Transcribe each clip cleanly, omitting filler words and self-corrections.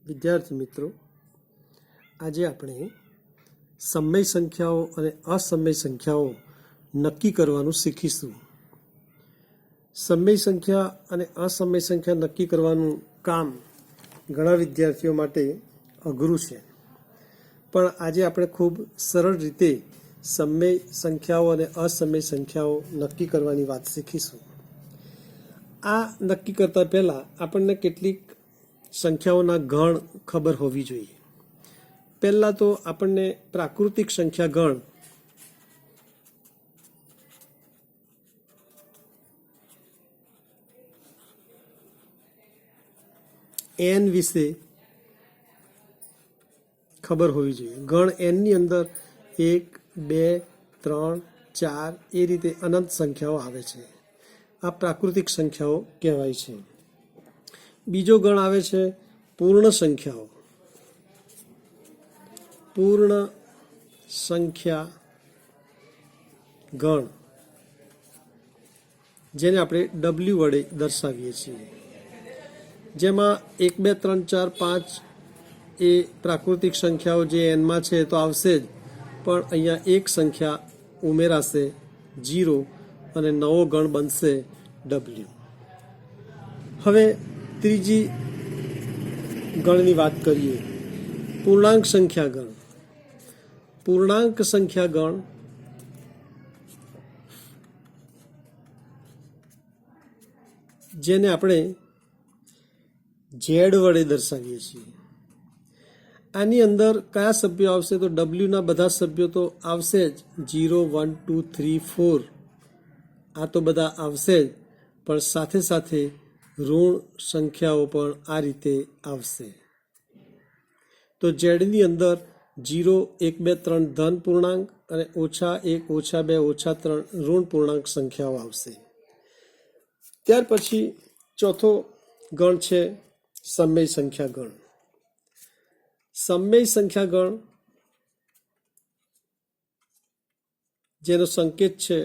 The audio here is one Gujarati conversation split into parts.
વિદ્યાર્થી મિત્રો, આજે આપણે સમય સંખ્યાઓ અને અસમય સંખ્યાઓ નક્કી કરવાનું શીખીશું. સમય સંખ્યા અને અસમય સંખ્યા નક્કી કરવાનું કામ ઘણા વિદ્યાર્થીઓ માટે અઘરું છે, પણ આજે આપણે ખૂબ સરળ રીતે સમય સંખ્યાઓ અને અસમય સંખ્યાઓ નક્કી કરવાની વાત શીખીશું. આ નક્કી કરતા પહેલાં આપણને કેટલીક સંખ્યાઓના ગણ ખબર હોવી જોઈએ. પહેલાં તો આપણને પ્રાકૃતિક સંખ્યા ગણ એન વિશે ખબર હોવી જોઈએ. ગણ એનની અંદર 1, 2, 3, 4 એ રીતે અનંત સંખ્યાઓ આવે છે. આ પ્રાકૃતિક સંખ્યાઓ કહેવાય છે. બીજો ગણ આવે છે પૂર્ણ સંખ્યાઓ. પૂર્ણ સંખ્યા ગણ, જેને આપણે W વડે દર્શાવીએ છીએ. જેમાં 1, 2, 3, 4, 5 એ પ્રાકૃતિક સંખ્યાઓ જે એનમાં છે તો આવશે જ, પણ અહીંયા એક સંખ્યા ઉમેરાશે 0 અને નવો ગણ બનશે W. હવે ત્રીજી ગણની વાત કરીએ, પૂર્ણાંક સંખ્યા ગણ. પૂર્ણાંક સંખ્યા ગણ જેને આપણે Z વડે દર્શાવીએ છીએ. આની અંદર કયા સભ્યો આવશે? તો W ના બધા સભ્યો તો આવશે જ, 0, 1, 2, 3, 4 આ તો બધા આવશે જ, પણ સાથે સાથે ઋણ સંખ્યાઓ પણ આ રીતે આવશે. તો Z ની અંદર 0, 1, 2, 3 ધન પૂર્ણાંક અને -1, -2, -3 ઋણ પૂર્ણાંક સંખ્યાઓ આવશે. ત્યાર પછી ચોથો ગણ છે સમય સંખ્યા ગણ. સમય સંખ્યા ગણ જેનો સંકેત છે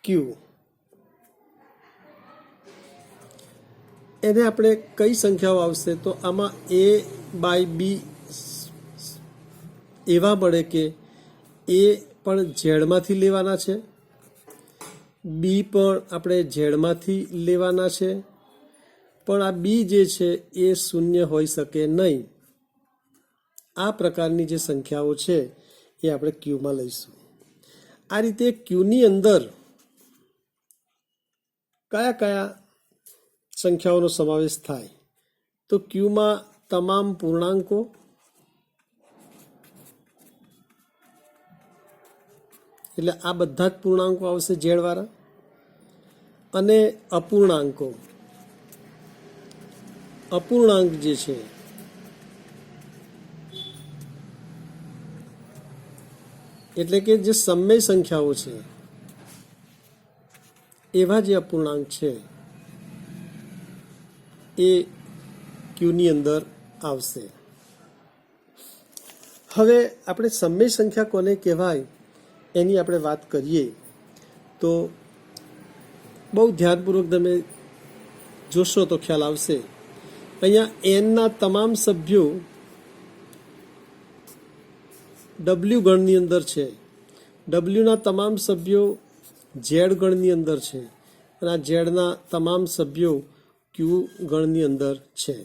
Q. એને આપણે કઈ સંખ્યાઓ આવશે? તો આમાં A/B એવા મળે કે A પણ ઝેડમાંથી લેવાના છે, બી પણ આપણે ઝેડમાંથી લેવાના છે, પણ આ બી જે છે એ શૂન્ય હોઈ શકે નહીં. આ પ્રકારની જે સંખ્યાઓ છે એ આપણે ક્યુમાં લઈશું. આ રીતે ક્યુની અંદર કયા કયા સંખ્યાઓનો સમાવેશ થાય? તો ક્યુમાં તમામ પૂર્ણાંકો, એટલે આ બધા જ પૂર્ણાંકો આવશે ઝેડવાળા, અને અપૂર્ણાંકો. અપૂર્ણાંક જે છે એટલે કે જે સમય સંખ્યાઓ છે એવા જે અપૂર્ણાંક છે એ ક્યુની અંદર આવશે. હવે આપણે સમય સંખ્યા કોને કહેવાય એની આપણે વાત કરીએ તો બહુ ધ્યાનપૂર્વક તમે જોશો તો ખ્યાલ આવશે. અહીંયા એનના તમામ સભ્યો W ગણની અંદર છે, Wના તમામ સભ્યો Z ગણની અંદર છે, અને આ Zના તમામ સભ્યો Q ગણની અંદર છે,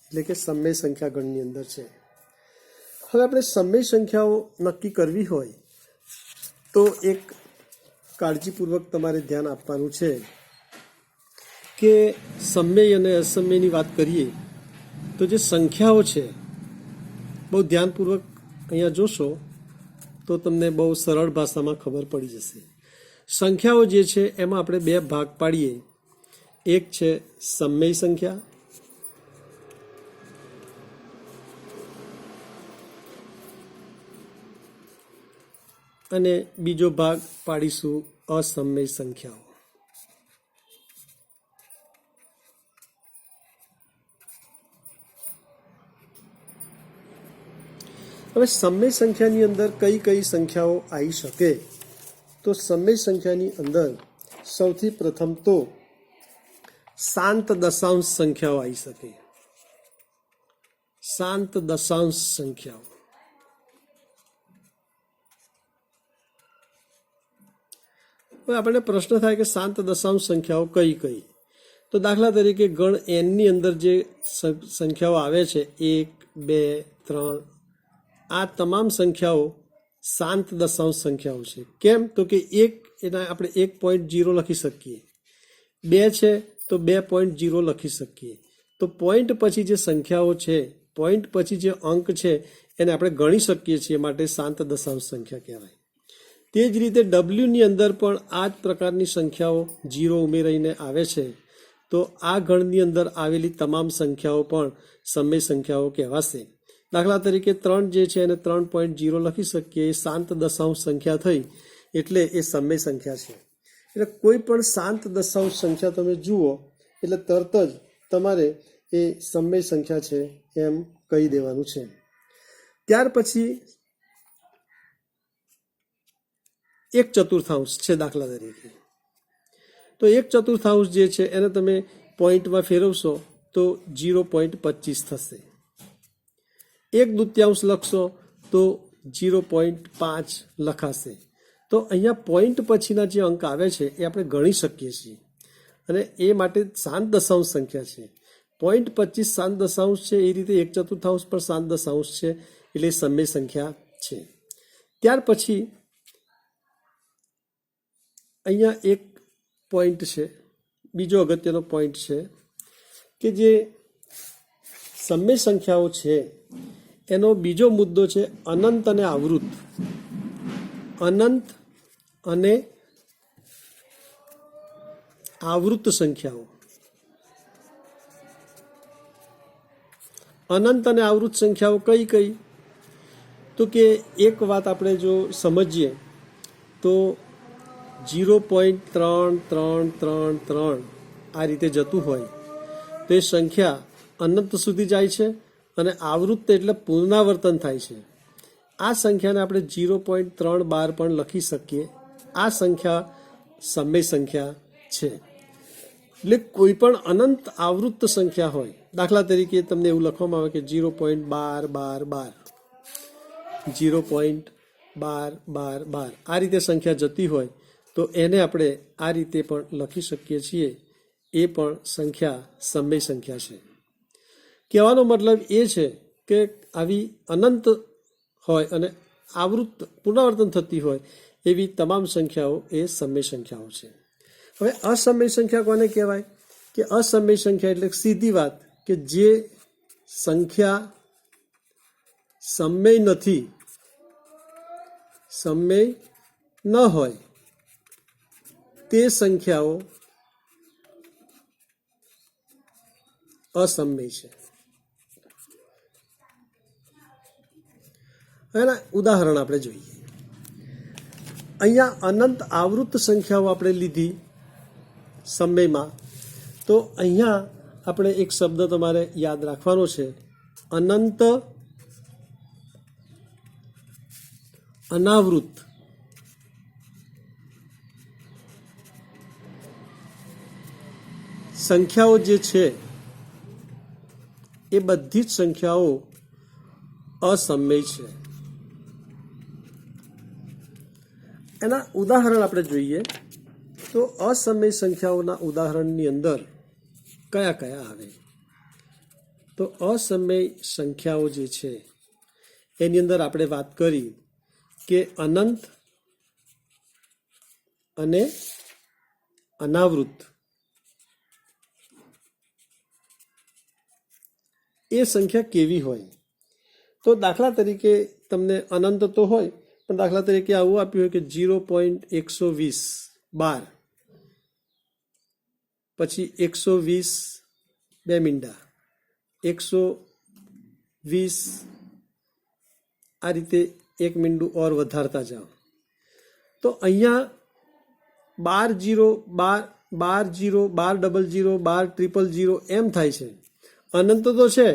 એટલે કે સમય સંખ્યા ગણની અંદર છે. હવે આપણે સમય સંખ્યાઓ નક્કી કરવી હોય તો એક કાળજીપૂર્વક તમારે ધ્યાન આપવાનું છે કે સમય અને અસમયની વાત કરીએ તો જે સંખ્યાઓ છે, બહુ ધ્યાનપૂર્વક અહીંયા જોશો તો તમને બહુ સરળ ભાષામાં ખબર પડી જશે. સંખ્યાઓ જે છે એમાં આપણે બે ભાગ પાડીએ. એક છે સમય સંખ્યા અને બીજો ભાગ પાડીશું અસમય સંખ્યાઓ. હવે સમય સંખ્યાની અંદર કઈ કઈ સંખ્યાઓ આવી શકે? તો સમય સંખ્યાની અંદર સૌથી પ્રથમ તો શાંત દશાંશ સંખ્યાઓ આવી શકે. શાંત દશાંશ સંખ્યાઓ. હવે આપણને પ્રશ્ન થાય કે શાંત દશાંશ સંખ્યાઓ કઈ કઈ? તો દાખલા તરીકે ગણ એનની અંદર જે સંખ્યાઓ આવે છે 1, 2, 3, આ તમામ સંખ્યાઓ શાંત દશાંશ સંખ્યાઓ છે. કેમ? તો કે 1 એના આપણે 1.0 લખી શકીએ, 2 છે તો 2.0 લખી શકીએ. તો પોઈન્ટ પછી જે સંખ્યાઓ છે, પોઈન્ટ પછી જે અંક છે એને આપણે ગણી શકીએ છીએ, માટે શાંત દશાંશ સંખ્યા કહેવાય. તે જ રીતે ડબલ્યુની અંદર પણ આ જ પ્રકારની સંખ્યાઓ 0 ઉમેરાઈને આવે છે. તો આ ગણની અંદર આવેલી તમામ સંખ્યાઓ પણ સમય સંખ્યાઓ કહેવાશે. દાખલા તરીકે 3 જે છે એને 3.0 લખી શકીએ, એ શાંત દશાંશ સંખ્યા થઈ, એટલે એ સમય સંખ્યા છે. એટલે કોઈ પણ શાંત દશાંશ સંખ્યા તમે જુઓ એટલે તરત જ તમારે એ સમય સંખ્યા છે એમ કહી દેવાનું છે. ત્યાર પછી 1/4 છે દાખલા તરીકે. તો 1/4 જે છે એને તમે પોઈન્ટમાં ફેરવશો તો 0.25 થશે. 1/2 લખશો તો 0.5 લખાશે. તો અહીંયા પોઈન્ટ પછીના જે અંક આવે છે એ આપણે ગણી શકીએ છીએ, અને એ માટે શાંત દશાંશ સંખ્યા છે. 0.25 શાંત દશાંશ છે, એ રીતે 1/4 પણ શાંત દશાંશ છે, એટલે સમય સંખ્યા છે. ત્યાર પછી અહીંયા એક પોઈન્ટ છે, બીજો અગત્યનો પોઈન્ટ છે કે જે સમય સંખ્યાઓ છે એનો બીજો મુદ્દો છે અનંત અને આવૃત. અનંત અને આવૃત સંખ્યાઓ. અનંત અને આવૃત સંખ્યાઓ કઈ કઈ? તો કે એક વાત આપણે જો સમજીએ તો 0.3333 આ રીતે જતું હોય તો એ સંખ્યા અનંત સુધી જાય છે, અને આવૃત્ત એટલે પુનરાવર્તન થાય છે. આ સંખ્યાને આપણે 0.312 પણ લખી શકીએ. આ સંખ્યા સમય સંખ્યા છે. એટલે કોઈ પણ અનંત આવૃત્ત સંખ્યા હોય, દાખલા તરીકે તમને એવું લખવામાં આવે કે 0.1212, 0.1212 આ રીતે સંખ્યા જતી હોય તો એને આપણે આ રીતે પણ લખી શકીએ છીએ. એ પણ સંખ્યા સમય સંખ્યા છે. કહેવાનો મતલબ એ છે કે આવી અનંત હોય અને આવૃત્ત પુનરાવર્તન થતી હોય એવી તમામ સંખ્યાઓ એ સમય સંખ્યાઓ છે. હવે અસમય સંખ્યા કોને કહેવાય? કે અસમય સંખ્યા એટલે સીધી વાત કે જે સંખ્યા સમય નથી, સમય ન હોય તે સંખ્યાઓ અસમય છે. એના ઉદાહરણ આપણે જોઈએ. અહીંયા અનંત આવૃત્ત સંખ્યાઓ આપણે લીધી સમયમાં, તો અહીંયા આપણે એક શબ્દ તમારે યાદ રાખવાનો છે, અનંત અનાવૃત્ત. સંખ્યાઓ જે છે એ બધી જ સંખ્યાઓ અસમય છે. એના ઉદાહરણ આપણે જોઈએ તો અસમય સંખ્યાઓના ઉદાહરણની અંદર કયા કયા આવે? તો અસમય સંખ્યાઓ જે છે એની અંદર આપણે વાત કરી કે અનંત અને અનાવૃત્ત એ સંખ્યા કેવી હોય? તો દાખલા તરીકે તમને અનંત તો હોય, પણ દાખલા તરીકે આવું આપ્યું હોય કે 0.120 12, પછી 120 2 મીંડા, 120 આ રીતે 1 મીંડું ઓર વધારતા જાઓ. તો અહીંયા 12 0 12 0 12 00 12 000 એમ થાય છે. અનંત તો છે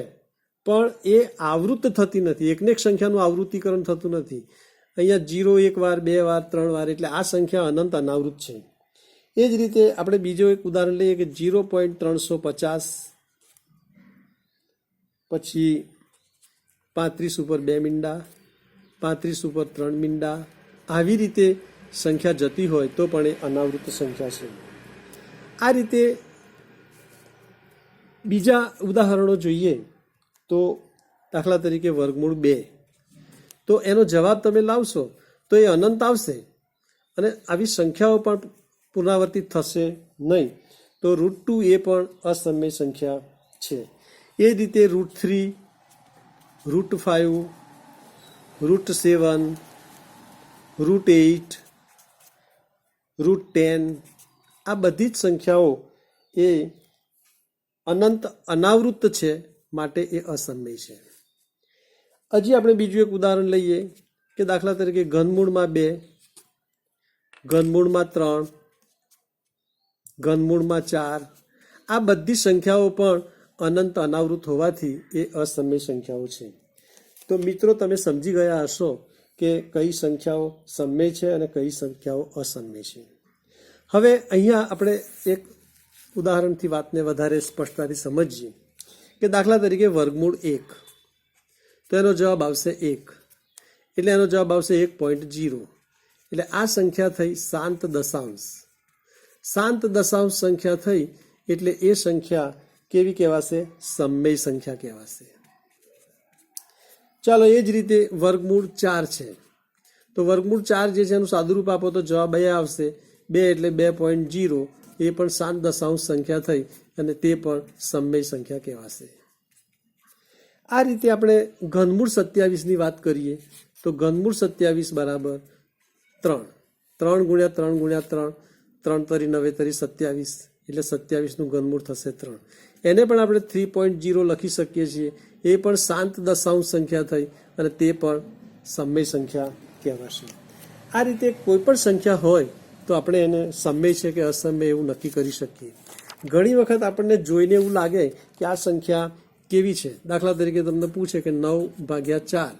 પણ એ આવૃત્ત થતી નથી, એકને એક સંખ્યાનું આવૃત્તિકરણ થતું નથી. અહીંયા 0 1 વાર 2 વાર 3 વાર, એટલે આ સંખ્યા અનંત અનાવૃત છે. એ જ રીતે આપણે બીજો એક ઉદાહરણ લઈએ કે 0.350, પછી 35 ઉપર 2 મીંડા, 35 ઉપર 3 મીંડા, આવી રીતે સંખ્યા જતી હોય તો પણ એ અનાવૃત સંખ્યા છે. આ રીતે બીજા ઉદાહરણો જોઈએ તો દાખલા તરીકે વર્ગમૂળ 2, તો એનો જવાબ તમે લાવશો તો એ અનંત આવશે અને આવી સંખ્યાઓ પણ પુનરાવર્તિત થશે નહીં. તો √2 એ પણ અસમય સંખ્યા છે. એ જ રીતે √3, √5, √7, √8, √10, આ બધી જ સંખ્યાઓ એ અનંત અનાવૃત છે, માટે એ અસમય છે. હજી આપણે બીજું એક ઉદાહરણ લઈએ કે દાખલા તરીકે ઘનમૂળમાં 2, ઘનમૂળમાં 3, ઘનમૂળમાં 4, આ બધી સંખ્યાઓ પણ અનંત અનાવૃત હોવાથી એ અસમય સંખ્યાઓ છે. તો મિત્રો તમે સમજી ગયા હશો કે કઈ સંખ્યાઓ સમય છે અને કઈ સંખ્યાઓ અસમય છે. હવે અહીંયા આપણે એક ઉદાહરણથી વાતને વધારે સ્પષ્ટતાથી સમજીએ કે દાખલા તરીકે વર્ગમૂળ 1, તો એનો જવાબ આવશે 1, એટલે એનો જવાબ આવશે 1.0. એટલે આ સંખ્યા થઈ શાંત દશાંશ. શાંત દશાંશ સંખ્યા થઈ એટલે એ સંખ્યા કેવી કહેવાશે? સમય સંખ્યા કહેવાશે. ચાલો એ જ રીતે વર્ગમૂળ 4 છે, તો વર્ગમૂળ 4 જે છે એનું સાદુરૂપ આપો તો જવાબ અહીંયા આવશે 2 એટલે 2.0, એ પણ શાંત દશાંશ સંખ્યા થઈ અને તે પણ સમય સંખ્યા કહેવાશે. આ રીતે આપણે ઘનમૂળ 27ની વાત કરીએ તો ઘનમૂળ 27 બરાબર 3, 3 ગુણ્યા 3 ગુણ્યા 3, 3 તરી 9 તરી 27, એટલે 27નું ઘનમૂળ થશે 3. એને પણ આપણે 3.0 લખી શકીએ છીએ, એ પણ શાંત દશાંશ સંખ્યા થઈ અને તે પણ સમય સંખ્યા કહેવાશે. આ રીતે કોઈ પણ સંખ્યા હોય તો આપણે એને સમય છે કે અસમય એવું નક્કી કરી શકીએ. ઘણી વખત આપણને જોઈને એવું લાગે કે આ સંખ્યા કેવી છે. દાખલા તરીકે તમને પૂછે કે 9/4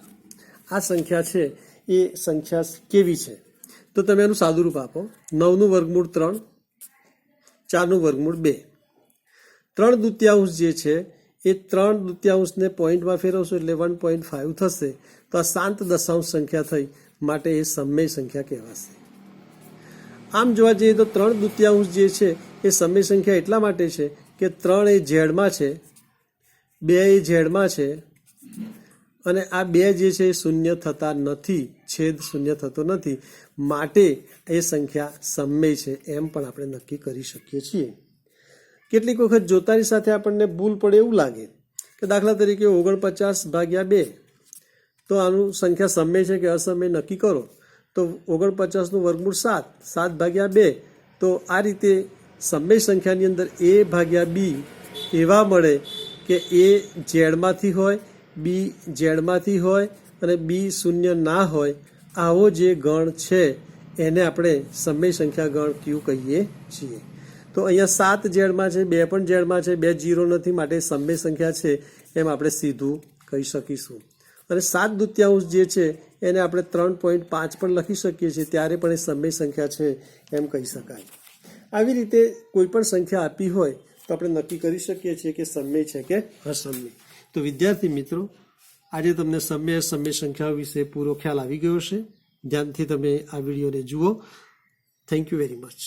આ સંખ્યા છે એ સંખ્યા કેવી છે, તો તમે એનું સાદુરૂપ આપો. 9નું વર્ગમૂળ 3, 4નું વર્ગમૂળ 2. 3/2 જે છે એ 3/2ને પોઈન્ટમાં ફેરવશો એટલે 1.5 થશે, તો આ શાંત દશાંશ સંખ્યા થઈ માટે એ સમય સંખ્યા કહેવાશે. આમ જોવા જઈએ તો 3/2 જે છે એ સમય સંખ્યા એટલા માટે છે કે 3 એ ઝેડમાં છે, 2 એ ઝેડમાં છે અને આ 2 જે છે એ શૂન્ય થતા નથી, છેદ શૂન્ય થતો નથી, માટે એ સંખ્યા સમય છે એમ પણ આપણે નક્કી કરી શકીએ છીએ. કેટલીક વખત જોતાની સાથે આપણને ભૂલ પડે એવું લાગે કે દાખલા તરીકે 49/2, તો આનું સંખ્યા સમય છે કે અસમય નક્કી કરો. તો 49નું વર્ગમૂળ 7, 7/2, તો આ રીતે સમય સંખ્યાની અંદર a/b એવા મળે કે એ ઝેડમાંથી હોય, બી ઝેડમાંથી હોય અને બી શૂન્ય ના હોય. આવો જે ગણ છે એને આપણે સમય સંખ્યા ગણ ક્યુ કહીએ છીએ. તો અહીંયા 7 ઝેડમાં છે, 2 પણ ઝેડમાં છે, 2 0 નથી, માટે સમય સંખ્યા છે એમ આપણે સીધું કહી શકીશું. અને 7/2 જે છે એને આપણે 3.5 પણ લખી શકીએ છીએ, ત્યારે પણ એ સમય સંખ્યા છે એમ કહી શકાય. આવી રીતે કોઈ પણ સંખ્યા આપી હોય તો આપણે નક્કી કરી શકીએ છીએ કે સમય છે કે અસમય. તો વિદ્યાર્થી મિત્રો, આજે તમને સમય અસમય સંખ્યાઓ વિશે પૂરો ખ્યાલ આવી ગયો છે. ધ્યાનથી તમે આ વિડીયોને જુઓ. Thank you very much.